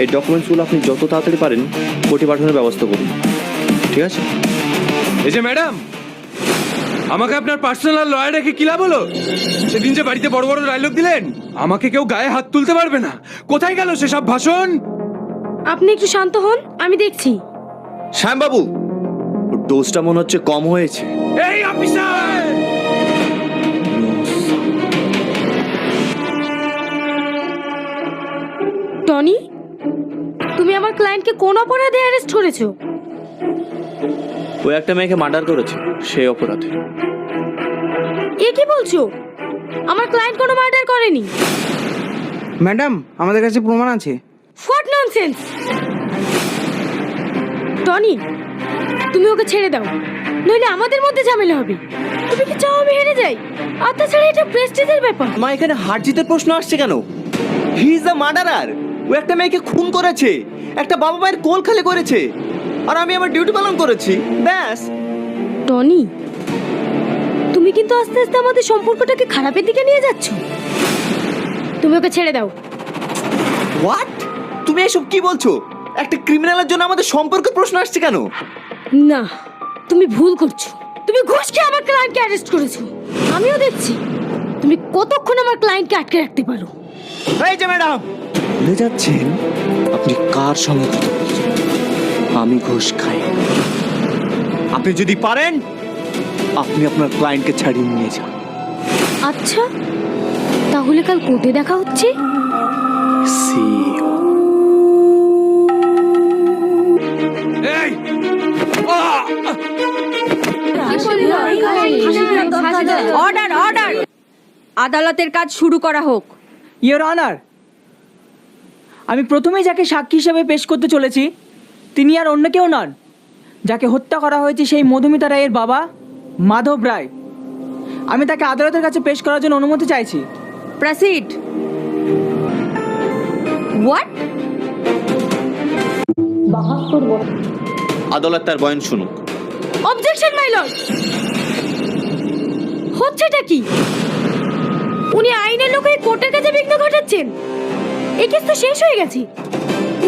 এই ডকুমেন্টসগুলো আপনি যত তাড়াতাড়ি পারেন কোর্টে পাঠানোর ব্যবস্থা করুন, ঠিক আছে? এই যে ম্যাডাম, আমাকে আপনার পার্সোনাল লয়ার রেখে কি লাভ হলো? সেদিন যে বাড়িতে বড় বড় ডায়লগ দিলেন, আমাকে কেউ গায়ে হাত তুলতে পারবে না। কোথায় গেল সেসব ভাষণ? আপনি একটু শান্ত হন, আমি দেখছি। শ্যামবাবু, ওর ডোজটা মনে হচ্ছে কম হয়েছে। এই অফিসার! টনি, তুমি আমার ক্লায়েন্টকে কোন অপরাধে অ্যারেস্ট করেছো? ও একটা মেয়েকে মার্ডার করেছে, সেই অপরাধে। এ কি বলছো? আমার ক্লায়েন্ট কোনো মার্ডার করেনি। ম্যাডাম, আমাদের কাছে প্রমাণ আছে। What nonsense! টনি, তুমি ওকে ছেড়ে দাও, নইলে আমাদের মধ্যে ঝামেলা হবে। তুমি কি চাও আমি হেরে যাই? আর তাছাড়া এটা প্রেস্টিজের ব্যাপার। মা, এখানে হার জিতের প্রশ্ন আসছে কেন? He is the murderer. ও একটা মেয়েকে খুন করেছে, একটা বাবা মায়ের কোল খালি করেছে, আর আমি আমার ডিউটি পালন করেছি, ব্যাস। টনি, তুমি কিন্তু আস্তে আস্তে আমাদের সম্পর্কটাকে খারাপের দিকে নিয়ে যাচ্ছ। তুমি ওকে ছেড়ে দাও। হোয়াট? তুমি এসব কি বলছো? একটা ক্রিমিনালের জন্য আমাদের সম্পর্কের প্রশ্ন আসছে কেন? না, তুমি ভুল করছো। তুমি ঘুষ খেয়ে আমার ক্লায়েন্টকে অ্যারেস্ট করেছো। আমিও দেখছি তুমি কতক্ষণ আমার ক্লায়েন্টকে আটকে রাখতে পারো। এই যে ম্যাডাম, ভুলে যাচ্ছেন আপনি কার সঙ্গে কথা বলছেন। আমি ঘুষ খাই। আপনি যদি পারেন আপনি আপনার ক্লায়েন্টকে ছাড়িয়ে নিয়ে যান। আচ্ছা, তাহলে কাল কোর্টে দেখা হচ্ছে। See you. এই! আহ! অর্ডার অর্ডার, আদালতের কাজ শুরু করা হোক। ইয়োর অনার, আমি প্রথমেই যাকে সাক্ষী হিসেবে পেশ করতে চলেছি তিনি আর অন্য কেউ নন। যাকে হত্যা করা হয়েছে সেই মধুমিতা রায়ের বাবা মাধব রায়। আমি তাকে আদালতের কাছে পেশ করার জন্য অনুমতি চাইছি। প্রসিড। হোয়াট? আদালত তার বয়ান শুনুক। Objection my lord. হচ্ছেটা কি? উনি আইনের লোক হয়ে কোর্টের কাছে বিঘ্ন ঘটাচ্ছেন। এই কেস তো শেষ হয়ে গেছে।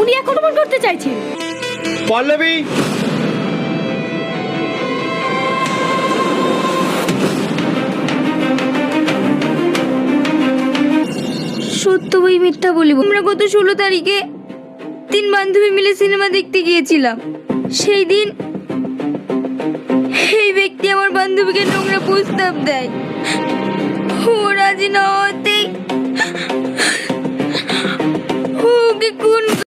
উনি এখন মন করতে চাইছেন। পল্লবী, সত্য বই মিথ্যা বলিব? আমরা গত 16 তারিখে 3 বান্ধবী মিলে সিনেমা দেখতে গিয়েছিলাম। সেই দিন এই ব্যক্তি আমার বান্ধবীকে নোংরা প্রস্তাব দেয়। ও রাজি না হতেই ওকে খুন